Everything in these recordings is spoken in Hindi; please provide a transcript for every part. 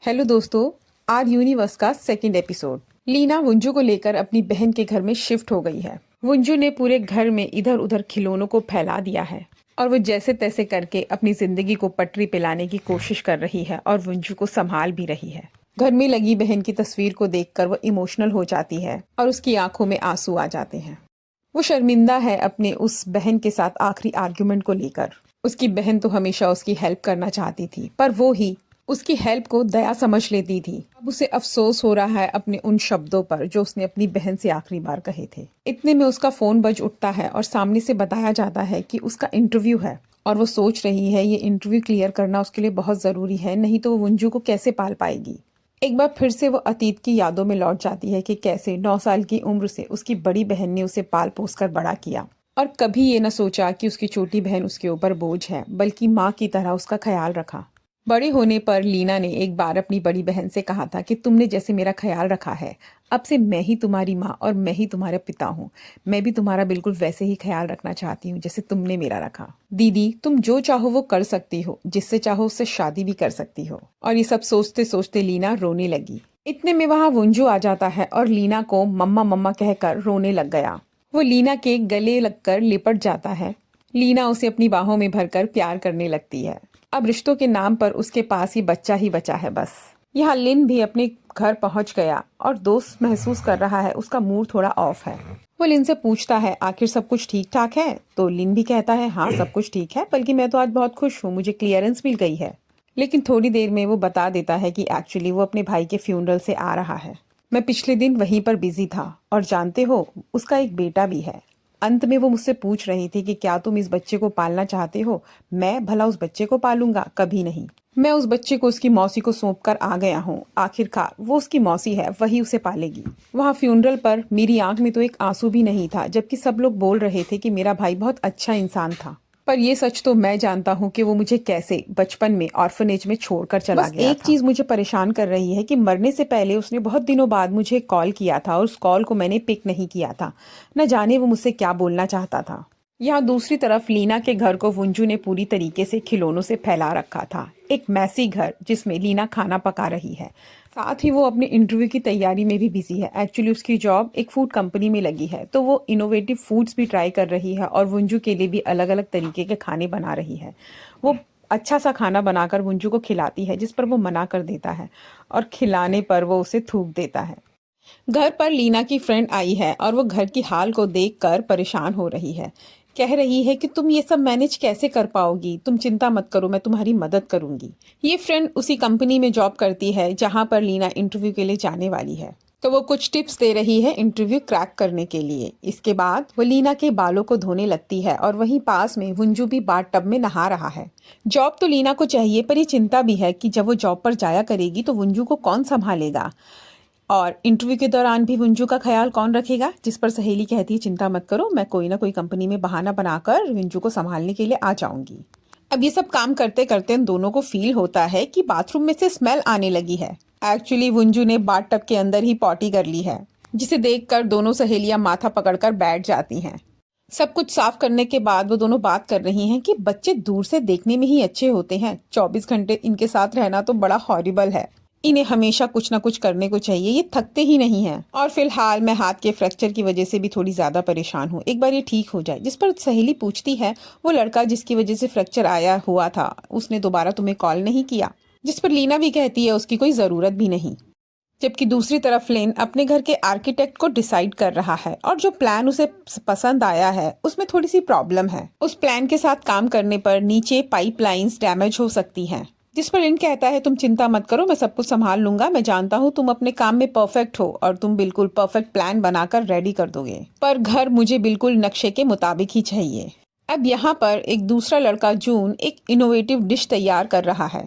हेलो दोस्तों। आर यूनिवर्स का सेकंड एपिसोड। लीना वुंजू को लेकर अपनी बहन के घर में शिफ्ट हो गई है। वुंजू ने पूरे घर में इधर उधर खिलौनों को फैला दिया है और वो जैसे तैसे करके अपनी जिंदगी को पटरी पे लाने की कोशिश कर रही है और वुंजू को संभाल भी रही है। घर में लगी बहन की तस्वीर को देखकर वो इमोशनल हो जाती है और उसकी आंखों में आंसू आ जाते हैं। वो शर्मिंदा है अपने उस बहन के साथ आखिरी आर्ग्यूमेंट को लेकर। उसकी बहन तो हमेशा उसकी हेल्प करना चाहती थी, पर वो ही उसकी हेल्प को दया समझ लेती थी। अब उसे अफसोस हो रहा है अपने उन शब्दों पर जो उसने अपनी बहन से आखिरी बार कहे थे। इतने में उसका फोन बज उठता है और सामने से बताया जाता है कि उसका इंटरव्यू है और वो सोच रही है ये इंटरव्यू क्लियर करना उसके लिए बहुत जरूरी है, नहीं तो वो वुंजू को कैसे पाल पाएगी। एक बार फिर से वो अतीत की यादों में लौट जाती है कि कैसे 9 साल की उम्र से उसकी बड़ी बहन ने उसे पाल पोस कर बड़ा किया और कभी ये न सोचा कि उसकी छोटी बहन उसके ऊपर बोझ है, बल्कि माँ की तरह उसका ख्याल रखा। बड़े होने पर लीना ने एक बार अपनी बड़ी बहन से कहा था कि तुमने जैसे मेरा ख्याल रखा है, अब से मैं ही तुम्हारी माँ और मैं ही तुम्हारा पिता हूँ। मैं भी तुम्हारा बिल्कुल वैसे ही ख्याल रखना चाहती हूँ जैसे तुमने मेरा रखा। दीदी, तुम जो चाहो वो कर सकती हो, जिससे चाहो उससे शादी भी कर सकती हो। और ये सब सोचते सोचते लीना रोने लगी। इतने में वहाँ वुंजू आ जाता है और लीना को मम्मा मम्मा कहकर रोने लग गया। वो लीना के गले लगकर लिपट जाता है। लीना उसे अपनी बाहों में भरकर प्यार करने लगती है। अब रिश्तों के नाम पर उसके पास ही बचा है बस। यहाँ लिन भी अपने घर पहुंच गया और दोस्त महसूस कर रहा है उसका मूड थोड़ा ऑफ है। वो लिन से पूछता है आखिर सब कुछ ठीक ठाक है, तो लिन भी कहता है हाँ सब कुछ ठीक है, बल्कि मैं तो आज बहुत खुश हूँ, मुझे क्लियरेंस मिल गई है। लेकिन थोड़ी देर में वो बता देता है कि एक्चुअली वो अपने भाई के फ्यूनरल से आ रहा है। मैं पिछले दिन वहीं पर बिजी था और जानते हो उसका एक बेटा भी है। अंत में वो मुझसे पूछ रही थी कि क्या तुम इस बच्चे को पालना चाहते हो। मैं भला उस बच्चे को पालूंगा? कभी नहीं। मैं उस बच्चे को उसकी मौसी को सौंप कर आ गया हूँ। आखिरकार वो उसकी मौसी है, वही उसे पालेगी। वहाँ फ्यूनरल पर मेरी आंख में तो एक आंसू भी नहीं था, जबकि सब लोग बोल रहे थे कि मेरा भाई बहुत अच्छा इंसान था। पर ये सच तो मैं जानता हूँ कि वो मुझे कैसे बचपन में ऑर्फनेज में छोड़कर चला गया था। एक चीज मुझे परेशान कर रही है कि मरने से पहले उसने बहुत दिनों बाद मुझे कॉल किया था और उस कॉल को मैंने पिक नहीं किया था। न जाने वो मुझसे क्या बोलना चाहता था। यहाँ दूसरी तरफ लीना के घर को वुंजू ने पूरी तरीके से खिलौनों से फैला रखा था। एक मैसी घर जिसमें लीना खाना पका रही है। साथ ही वो अपने इंटरव्यू की तैयारी में भी बिजी है। एक्चुअली उसकी जॉब एक फूड कंपनी में लगी है, तो वो इनोवेटिव फूड्स भी ट्राई कर रही है और वुंजू के लिए भी अलग अलग तरीके के खाने बना रही है। वो अच्छा सा खाना बनाकर वुंजू को खिलाती है, जिस पर वो मना कर देता है और खिलाने पर वो उसे थूक देता है। घर पर लीना की फ्रेंड आई है और वो घर की हाल को देखकर परेशान हो रही है। कह रही है कि तुम ये सब मैनेज कैसे कर पाओगी, तुम चिंता मत करो, मैं तुम्हारी मदद करूंगी। ये फ्रेंड उसी कंपनी में जॉब करती है जहां पर लीना इंटरव्यू के लिए जाने वाली है, तो वो कुछ टिप्स दे रही है इंटरव्यू क्रैक करने के लिए। इसके बाद वो लीना के बालों को धोने लगती है और वहीं पास में वुंजू भी बाथ टब में नहा रहा है। जॉब तो लीना को चाहिए, पर ये चिंता भी है कि जब वो जॉब पर जाया करेगी तो वुंजू को कौन संभालेगा और इंटरव्यू के दौरान भी वुंजू का ख्याल कौन रखेगा। जिस पर सहेली कहती है चिंता मत करो, मैं कोई ना कोई कंपनी में बहाना बनाकर वुंजू को संभालने के लिए आ जाऊंगी। अब ये सब काम करते करते उन दोनों को फील होता है कि बाथरूम में से स्मेल आने लगी है। एक्चुअली वुंजू ने बाथ टब के अंदर ही पॉटी कर ली है, जिसे देखकर दोनों सहेलियां माथा पकड़कर बैठ जाती हैं। सब कुछ साफ करने के बाद वो दोनों बात कर रही हैं कि बच्चे दूर से देखने में ही अच्छे होते हैं, 24 घंटे इनके साथ रहना तो बड़ा हॉरिबल है। इन्हें हमेशा कुछ ना कुछ करने को चाहिए, ये थकते ही नहीं हैं। और फिलहाल मैं हाथ के फ्रैक्चर की वजह से भी थोड़ी ज्यादा परेशान हूँ, एक बार ये ठीक हो जाए। जिस पर सहेली पूछती है वो लड़का जिसकी वजह से फ्रैक्चर आया हुआ था, उसने दोबारा तुम्हें कॉल नहीं किया? जिस पर लीना भी कहती है उसकी कोई जरूरत भी नहीं। जबकि दूसरी तरफ लेन अपने घर के आर्किटेक्ट को डिसाइड कर रहा है और जो प्लान उसे पसंद आया है उसमें थोड़ी सी प्रॉब्लम है। उस प्लान के साथ काम करने पर नीचे पाइपलाइंस डैमेज हो सकती हैं। जिस पर लिन कहता है तुम चिंता मत करो, मैं सब कुछ संभाल लूंगा, मैं जानता हूँ तुम अपने काम में परफेक्ट हो और तुम बिल्कुल परफेक्ट प्लान बनाकर रेडी कर दोगे, पर घर मुझे बिल्कुल नक्शे के मुताबिक ही चाहिए। अब यहाँ पर एक दूसरा लड़का जून एक इनोवेटिव डिश तैयार कर रहा है।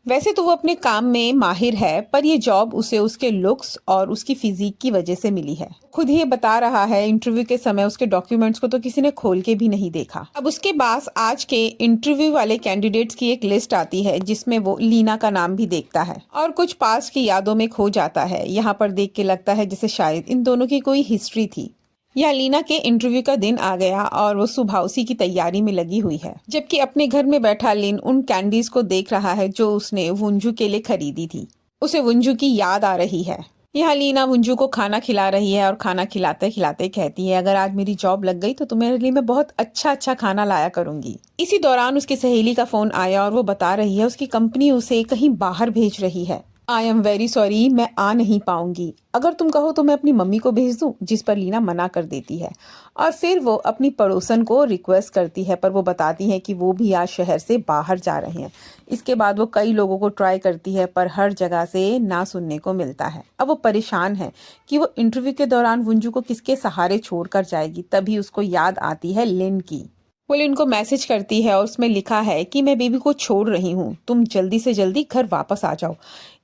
वैसे तो वो अपने काम में माहिर है, पर ये जॉब उसे उसके लुक्स और उसकी फिजिक की वजह से मिली है। खुद ही ये बता रहा है इंटरव्यू के समय उसके डॉक्यूमेंट्स को तो किसी ने खोल के भी नहीं देखा। अब उसके पास आज के इंटरव्यू वाले कैंडिडेट्स की एक लिस्ट आती है, जिसमें वो लीना का नाम भी देखता है और कुछ पास की यादों में खो जाता है। यहाँ पर देख के लगता है जैसे शायद इन दोनों की कोई हिस्ट्री थी। या लीना के इंटरव्यू का दिन आ गया और वो सुबह उसी की तैयारी में लगी हुई है, जबकि अपने घर में बैठा लिन उन कैंडीज को देख रहा है जो उसने वुंजू के लिए खरीदी थी। उसे वुंजू की याद आ रही है। यहाँ लीना वुंजू को खाना खिला रही है और खाना खिलाते खिलाते कहती है, अगर आज मेरी जॉब लग गई तो तुम्हारे लिए मैं बहुत अच्छा अच्छा खाना लाया करूंगी। इसी दौरान उसकी सहेली का फोन आया और वो बता रही है उसकी कंपनी उसे कहीं बाहर भेज रही है। आई एम वेरी सॉरी, मैं आ नहीं पाऊंगी। अगर तुम कहो तो मैं अपनी मम्मी को भेज दूं, जिस पर लीना मना कर देती है। और फिर वो अपनी पड़ोसन को रिक्वेस्ट करती है, पर वो बताती है कि वो भी आज शहर से बाहर जा रहे हैं। इसके बाद वो कई लोगों को ट्राई करती है, पर हर जगह से ना सुनने को मिलता है। अब वो परेशान है कि वो इंटरव्यू के दौरान वुंजू को किसके सहारे छोड़कर जाएगी। तभी उसको याद आती है लिन की। वो लिन को मैसेज करती है और उसमें लिखा है कि मैं बेबी को छोड़ रही हूँ, तुम जल्दी से जल्दी घर वापस आ जाओ।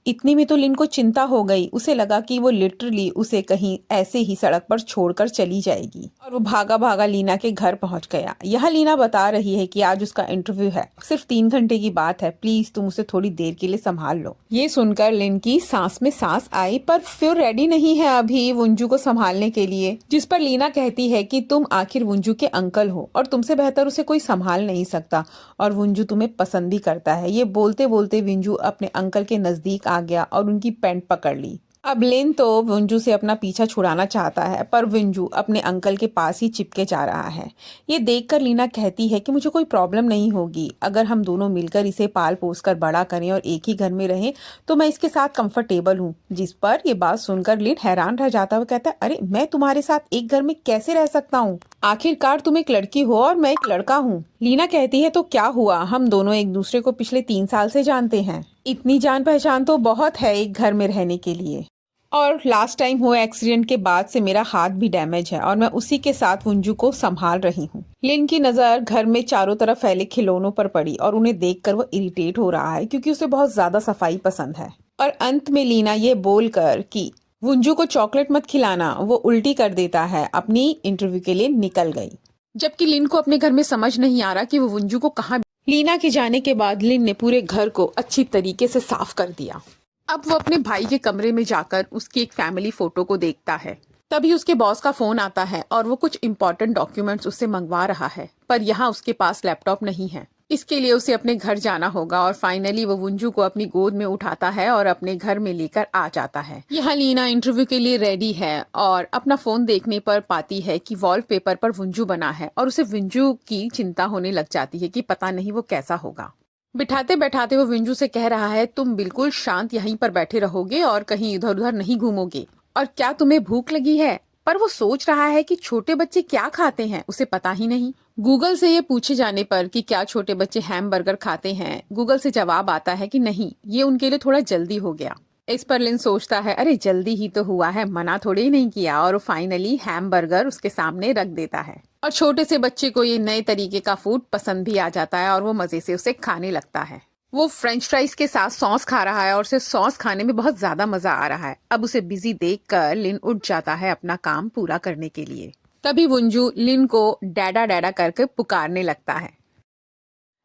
इतनी में तो लिन को चिंता हो गई। उसे लगा कि वो लिटरली उसे कहीं ऐसे ही सड़क पर छोड़कर चली जाएगी और वो भागा भागा लीना के घर पहुंच गया। यह लीना बता रही है कि आज उसका इंटरव्यू है, सिर्फ 3 घंटे की बात है, प्लीज तुम उसे थोड़ी देर के लिए संभाल लो। ये सुनकर लिन की सांस में सांस आई, पर फिर रेडी नहीं है अभी वुंजू को संभालने के लिए। जिस पर लीना कहती है कि तुम आखिर वुंजू के अंकल हो और तुमसे बेहतर उसे कोई संभाल नहीं सकता, और वुंजू तुम्हें पसंद भी करता है। ये बोलते बोलते विंजू अपने अंकल के नजदीक आ गया और उनकी पैंट पकड़ ली। अब लिन तो विंजू से अपना पीछा छुड़ाना चाहता है, पर विंजू अपने अंकल के पास ही चिपके जा रहा है। ये देखकर लीना कहती है कि मुझे कोई प्रॉब्लम नहीं होगी, अगर हम दोनों मिलकर इसे पाल पोस कर बड़ा करें और एक ही घर में रहें तो मैं इसके साथ कंफर्टेबल हूँ। जिस पर ये बात सुनकर लिन हैरान रह जाता है। कहता है, अरे मैं तुम्हारे साथ एक घर में कैसे रह सकता हूँ? आखिरकार तुम एक लड़की हो और मैं एक लड़का हूँ। लीना कहती है, तो क्या हुआ, हम दोनों एक दूसरे को पिछले 3 साल से जानते हैं। इतनी जान पहचान तो बहुत है एक घर में रहने के लिए। और लास्ट टाइम हुए एक्सीडेंट के बाद से मेरा हाथ भी डैमेज है और मैं उसी के साथ वुंजू को संभाल रही हूँ। लिन की नजर घर में चारों तरफ फैले खिलौनों पर पड़ी और उन्हें देखकर वो इरिटेट हो रहा है, क्योंकि उसे बहुत ज्यादा सफाई पसंद है। और अंत में लीना ये बोलकर कि वुंजू को चॉकलेट मत खिलाना, वो उल्टी कर देता है, अपनी इंटरव्यू के लिए निकल गई। जबकि लिन को अपने घर में समझ नहीं आ रहा कि वो वुंजू को कहाँ। लीना के जाने के बाद लिन ने पूरे घर को अच्छी तरीके से साफ कर दिया। अब वो अपने भाई के कमरे में जाकर उसकी एक फैमिली फोटो को देखता है। तभी उसके बॉस का फोन आता है और वो कुछ इम्पोर्टेंट डॉक्यूमेंट्स उससे मंगवा रहा है, पर यहाँ उसके पास लैपटॉप नहीं है। इसके लिए उसे अपने घर जाना होगा और फाइनली वो वुंजू को अपनी गोद में उठाता है और अपने घर में लेकर आ जाता है। यहाँ लीना इंटरव्यू के लिए रेडी है और अपना फोन देखने पर पाती है कि वॉलपेपर पर वुंजू बना है और उसे वुंजू की चिंता होने लग जाती है कि पता नहीं वो कैसा होगा। बिठाते बैठाते वो विंजू से कह रहा है, तुम बिल्कुल शांत यहीं पर बैठे रहोगे और कहीं इधर उधर नहीं घूमोगे, और क्या तुम्हें भूख लगी है? पर वो सोच रहा है कि छोटे बच्चे क्या खाते हैं, उसे पता ही नहीं। गूगल से ये पूछे जाने पर कि क्या छोटे बच्चे हैमबर्गर खाते हैं, गूगल से जवाब आता है कि नहीं, ये उनके लिए थोड़ा जल्दी हो गया। इस पर लिन सोचता है, अरे जल्दी ही तो हुआ है, मना थोड़े ही नहीं किया, और फाइनली हैमबर्गर उसके सामने रख देता है। और छोटे से बच्चे को ये नए तरीके का फूड पसंद भी आ जाता है और वो मजे से उसे खाने लगता है। वो फ्रेंच फ्राइज के साथ सॉस खा रहा है और उसे सॉस खाने में बहुत ज्यादा मजा आ रहा है। अब उसे बिजी देखकर लिन उठ जाता है अपना काम पूरा करने के लिए। तभी वुंजू लिन को डैडा डैडा करके पुकारने लगता है।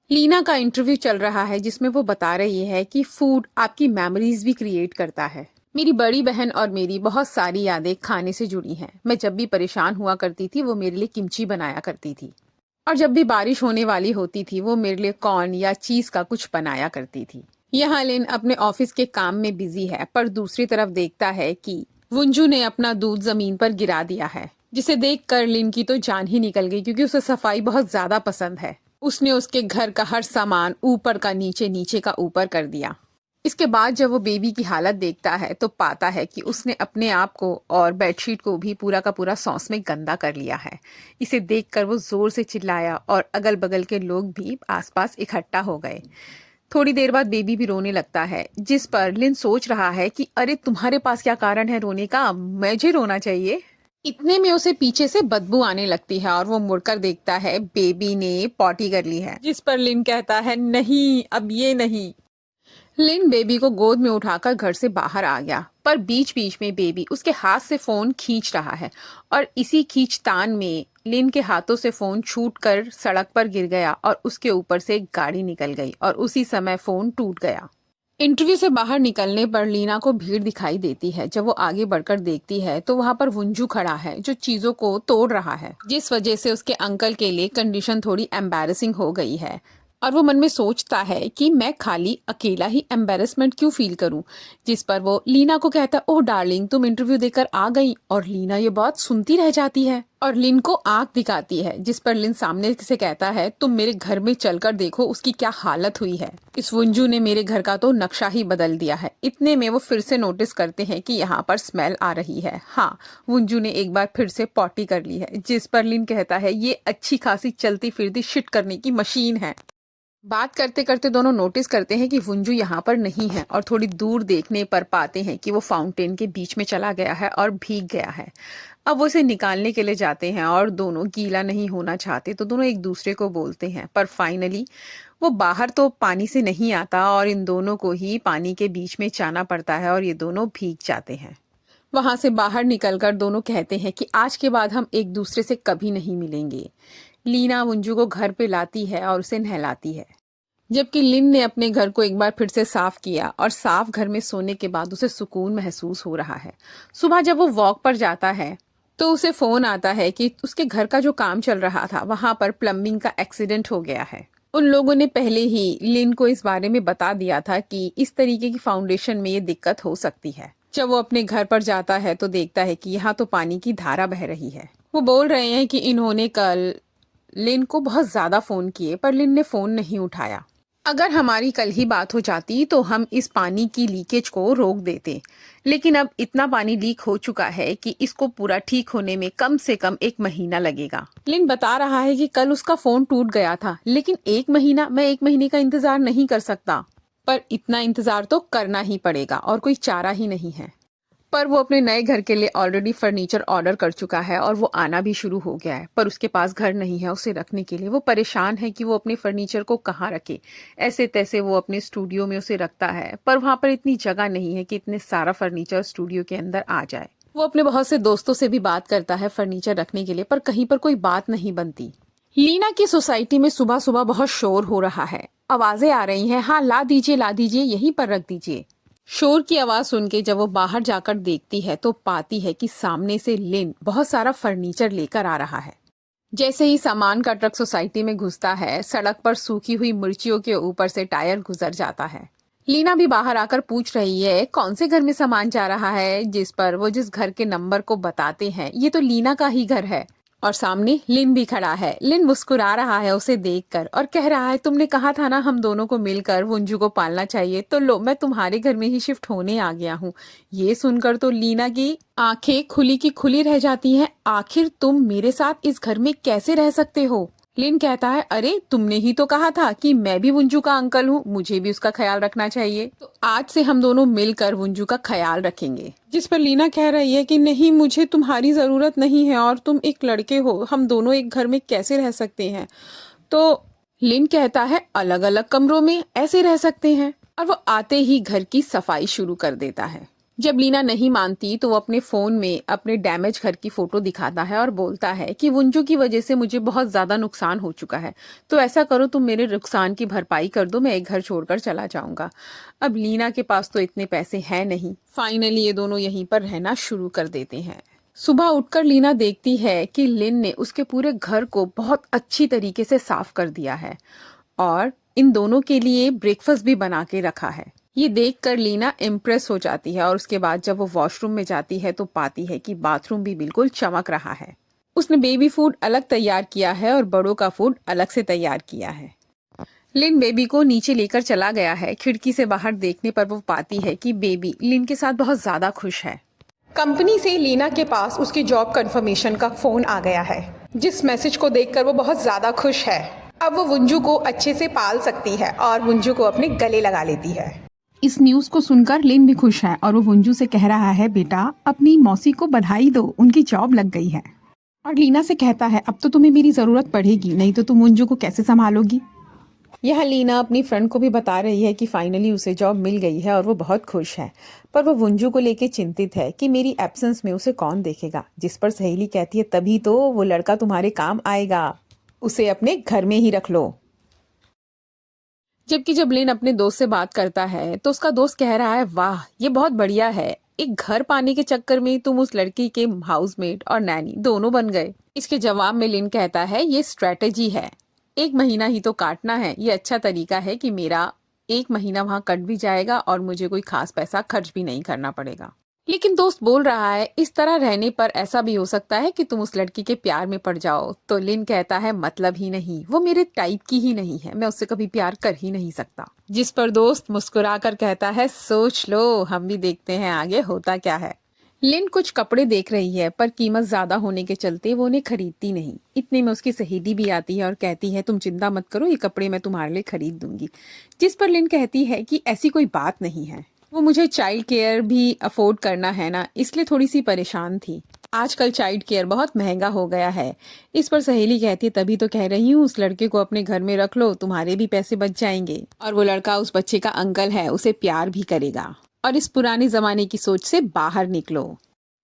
लीना का इंटरव्यू चल रहा है जिसमें वो बता रही है कि फूड आपकी मेमोरीज भी क्रिएट करता है। मेरी बड़ी बहन और मेरी बहुत सारी यादें खाने से जुड़ी हैं। मैं जब भी परेशान हुआ करती थी वो मेरे लिए किमची बनाया करती थी, और जब भी बारिश होने वाली होती थी वो मेरे लिए कॉर्न या चीज का कुछ बनाया करती थी। यहाँ लिन अपने ऑफिस के काम में बिजी है, पर दूसरी तरफ देखता है कि वुंजू ने अपना दूध जमीन पर गिरा दिया है, जिसे देखकर लिन की तो जान ही निकल गई, क्योंकि उसे सफाई बहुत ज्यादा पसंद है। उसने उसके घर का हर सामान ऊपर का नीचे, नीचे का ऊपर कर दिया। इसके बाद जब वो बेबी की हालत देखता है तो पाता है कि उसने अपने आप को और बेडशीट को भी पूरा का पूरा सॉस में गंदा कर लिया है। इसे देखकर वो जोर से चिल्लाया और अगल बगल के लोग भी आसपास इकट्ठा हो गए। थोड़ी देर बाद बेबी भी रोने लगता है, जिस पर लिन सोच रहा है कि अरे तुम्हारे पास क्या कारण है रोने का, मुझे रोना चाहिए। इतने में उसे पीछे से बदबू आने लगती है और वो मुड़कर देखता है बेबी ने पॉटी कर ली है, जिस पर लिन कहता है, नहीं अब ये नहीं। लिन बेबी को गोद में उठाकर घर से बाहर आ गया, पर बीच बीच में बेबी उसके हाथ से फोन खींच रहा है और इसी खींचतान में लिन के हाथों से फोन छूटकर सड़क पर गिर गया और उसके ऊपर से एक गाड़ी निकल गई और उसी समय फोन टूट गया। इंटरव्यू से बाहर निकलने पर लीना को भीड़ दिखाई देती है। जब वो आगे बढ़कर देखती है तो वहाँ पर वुंजू खड़ा है जो चीजों को तोड़ रहा है, जिस वजह से उसके अंकल के लिए कंडीशन थोड़ी एम्बैरेसिंग हो गई है। और वो मन में सोचता है कि मैं खाली अकेला ही एम्बेरसमेंट क्यों फील करूं। जिस पर वो लीना को कहता है, ओह डार्लिंग तुम इंटरव्यू देकर आ गई। और लीना ये बात सुनती रह जाती है और लिन को आंख दिखाती है, जिस पर लिन सामने से कहता है, तुम मेरे घर में चलकर देखो उसकी क्या हालत हुई है। इस वुंजू ने मेरे घर का तो नक्शा ही बदल दिया है। इतने में वो फिर से नोटिस करते हैं कि यहाँ पर स्मेल आ रही है। हाँ, वुंजू ने एक बार फिर से पॉटी कर ली है, जिस पर लिन कहता है, ये अच्छी खासी चलती फिरती शिट करने की मशीन है। बात करते करते दोनों नोटिस करते हैं कि वुंजू यहाँ पर नहीं है और थोड़ी दूर देखने पर पाते हैं कि वो फाउंटेन के बीच में चला गया है और भीग गया है। अब वो इसे निकालने के लिए जाते हैं और दोनों गीला नहीं होना चाहते, तो दोनों एक दूसरे को बोलते हैं, पर फाइनली वो बाहर तो पानी से नहीं आता और इन दोनों को ही पानी के बीच में जाना पड़ता है और ये दोनों भीग जाते हैं। वहां से बाहर निकलकर दोनों कहते हैं कि आज के बाद हम एक दूसरे से कभी नहीं मिलेंगे। लीना वुंजू को घर पे लाती है और उसे नहलाती है, जबकि लिन ने अपने घर को एक बार फिर से साफ किया और साफ घर में सोने के बाद उसे सुकून महसूस हो रहा है। सुबह जब वो वॉक पर जाता है तो उसे फोन आता है कि उसके घर का जो काम चल रहा था वहां पर प्लम्बिंग का एक्सीडेंट हो गया है। उन लोगों ने पहले ही लिन को इस बारे में बता दिया था कि इस तरीके की फाउंडेशन में ये दिक्कत हो सकती है। जब वो अपने घर पर जाता है तो देखता है कि यहाँ तो पानी की धारा बह रही है। वो बोल रहे हैं कि इन्होंने कल लिन को बहुत ज्यादा फोन किए पर लिन ने फोन नहीं उठाया। अगर हमारी कल ही बात हो जाती तो हम इस पानी की लीकेज को रोक देते, लेकिन अब इतना पानी लीक हो चुका है कि इसको पूरा ठीक होने में कम से कम 1 महीना लगेगा। लिन बता रहा है कि कल उसका फोन टूट गया था, लेकिन 1 महीना, मैं 1 महीने का इंतजार नहीं कर सकता। पर इतना इंतजार तो करना ही पड़ेगा और कोई चारा ही नहीं है। पर वो अपने नए घर के लिए ऑलरेडी फर्नीचर ऑर्डर कर चुका है और वो आना भी शुरू हो गया है, पर उसके पास घर नहीं है उसे रखने के लिए। वो परेशान है कि वो अपने फर्नीचर को कहाँ रखे। ऐसे तैसे वो अपने स्टूडियो में उसे रखता है, पर वहां पर इतनी जगह नहीं है कि इतने सारा फर्नीचर स्टूडियो के अंदर आ जाए। वो अपने बहुत से दोस्तों से भी बात करता है फर्नीचर रखने के लिए, पर कहीं पर कोई बात नहीं बनती। लीना की सोसाइटी में सुबह सुबह बहुत शोर हो रहा है, आवाजें आ रही हैं, हाँ ला दीजिए यहीं पर रख दीजिए। शोर की आवाज सुन के जब वो बाहर जाकर देखती है तो पाती है कि सामने से लिन बहुत सारा फर्नीचर लेकर आ रहा है। जैसे ही सामान का ट्रक सोसाइटी में घुसता है, सड़क पर सूखी हुई मिर्चियों के ऊपर से टायर गुजर जाता है। लीना भी बाहर आकर पूछ रही है कौन से घर में सामान जा रहा है, जिस पर वो जिस घर के नंबर को बताते हैं ये तो लीना का ही घर है। और सामने लिन भी खड़ा है। लिन मुस्कुरा रहा है उसे देखकर और कह रहा है, तुमने कहा था ना हम दोनों को मिलकर वुंजू को पालना चाहिए, तो लो मैं तुम्हारे घर में ही शिफ्ट होने आ गया हूँ। ये सुनकर तो लीना की आंखें खुली की खुली रह जाती हैं। आखिर तुम मेरे साथ इस घर में कैसे रह सकते हो? लिन कहता है, अरे तुमने ही तो कहा था कि मैं भी वुंजू का अंकल हूँ, मुझे भी उसका ख्याल रखना चाहिए, तो आज से हम दोनों मिलकर वुंजू का ख्याल रखेंगे। जिस पर लीना कह रही है कि नहीं, मुझे तुम्हारी जरूरत नहीं है और तुम एक लड़के हो, हम दोनों एक घर में कैसे रह सकते हैं। तो लिन कहता है, अलग अलग कमरों में ऐसे रह सकते हैं, और वो आते ही घर की सफाई शुरू कर देता है। जब लीना नहीं मानती तो वो अपने फोन में अपने डैमेज घर की फोटो दिखाता है और बोलता है कि वुंजू की वजह से मुझे बहुत ज्यादा नुकसान हो चुका है, तो ऐसा करो तुम मेरे नुकसान की भरपाई कर दो, मैं एक घर छोड़कर चला जाऊंगा। अब लीना के पास तो इतने पैसे हैं नहीं। फाइनली ये दोनों यहीं पर रहना शुरू कर देते हैं। सुबह उठकर लीना देखती है कि लिन ने उसके पूरे घर को बहुत अच्छी तरीके से साफ कर दिया है और इन दोनों के लिए ब्रेकफास्ट भी बना के रखा है। ये देखकर लीना इम्प्रेस हो जाती है और उसके बाद जब वो वॉशरूम में जाती है तो पाती है कि बाथरूम भी बिल्कुल चमक रहा है। उसने बेबी फूड अलग तैयार किया है और बड़ों का फूड अलग से तैयार किया है। लिन बेबी को नीचे लेकर चला गया है। खिड़की से बाहर देखने पर वो पाती है कि बेबी लिन के साथ बहुत ज्यादा खुश है। कंपनी से लीना के पास उसकी जॉब कंफर्मेशन का फोन आ गया है, जिस मैसेज को देखकर वो बहुत ज्यादा खुश है। अब वो वुंजू को अच्छे से पाल सकती है और वुंजू को अपने गले लगा लेती है। इस न्यूज को सुनकर लिन भी खुश है और वो वुंजू से कह रहा है, बेटा अपनी मौसी को बधाई दो, उनकी जॉब लग गई है। और लीना से कहता है, अब तो तुम्हें मेरी जरूरत पड़ेगी, नहीं तो तुम वुंजू को कैसे संभालोगी। यह लीना अपनी फ्रेंड को भी बता रही है कि फाइनली उसे जॉब मिल गई है और वो बहुत खुश है, पर वो वुंजू को लेके चिंतित है कि मेरी एब्सेंस में उसे कौन देखेगा। जिस पर सहेली कहती है, तभी तो वो लड़का तुम्हारे काम आएगा, उसे अपने घर में ही रख लो। जबकि जब लिन अपने दोस्त से बात करता है तो उसका दोस्त कह रहा है, वाह ये बहुत बढ़िया है, एक घर पाने के चक्कर में तुम उस लड़की के हाउसमेट और नैनी दोनों बन गए। इसके जवाब में लिन कहता है, ये स्ट्रेटेजी है। 1 महीना ही तो काटना है, ये अच्छा तरीका है कि मेरा 1 महीना वहाँ कट भी जाएगा और मुझे कोई खास पैसा खर्च भी नहीं करना पड़ेगा। लेकिन दोस्त बोल रहा है इस तरह रहने पर ऐसा भी हो सकता है कि तुम उस लड़की के प्यार में पड़ जाओ। तो लिन कहता है मतलब ही नहीं, वो मेरे टाइप की ही नहीं है, मैं उससे कभी प्यार कर ही नहीं सकता। जिस पर दोस्त मुस्कुराकर कहता है सोच लो, हम भी देखते हैं आगे होता क्या है। लिन कुछ कपड़े देख रही है पर कीमत ज्यादा होने के चलते वो उन्हें खरीदती नहीं। इतने में उसकी सहेली भी आती है और कहती है तुम चिंता मत करो, ये कपड़े मैं तुम्हारे लिए खरीद दूंगी। जिस पर लिन कहती है कि ऐसी कोई बात नहीं है, वो मुझे चाइल्ड केयर भी अफोर्ड करना है ना, इसलिए थोड़ी सी परेशान थी। आजकल चाइल्ड केयर बहुत महंगा हो गया है। इस पर सहेली कहती है तभी तो कह रही हूँ उस लड़के को अपने घर में रख लो, तुम्हारे भी पैसे बच जाएंगे और वो लड़का उस बच्चे का अंकल है, उसे प्यार भी करेगा। और इस पुराने जमाने की सोच से बाहर निकलो।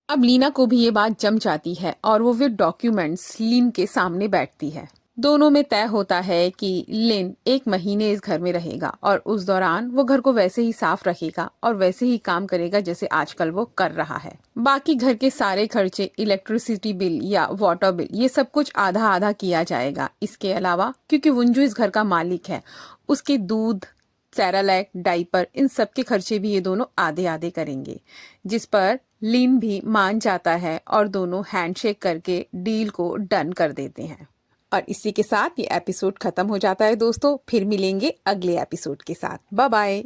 अब लीना को भी ये बात जम जाती है और वो फिर डॉक्यूमेंट्स लिन के सामने बैठती है। दोनों में तय होता है कि लिन 1 महीने इस घर में रहेगा और उस दौरान वो घर को वैसे ही साफ रखेगा और वैसे ही काम करेगा जैसे आजकल वो कर रहा है। बाकी घर के सारे खर्चे, इलेक्ट्रिसिटी बिल या वाटर बिल, ये सब कुछ आधा आधा किया जाएगा। इसके अलावा क्योंकि वंजू इस घर का मालिक है, उसके दूध, सेरालैक, डाइपर, इन सब के खर्चे भी ये दोनों आधे आधे करेंगे। जिस पर लिन भी मान जाता है और दोनों हैंडशेक करके डील को डन कर देते हैं। और इसी के साथ ये एपिसोड खत्म हो जाता है दोस्तों। फिर मिलेंगे अगले एपिसोड के साथ। Bye bye.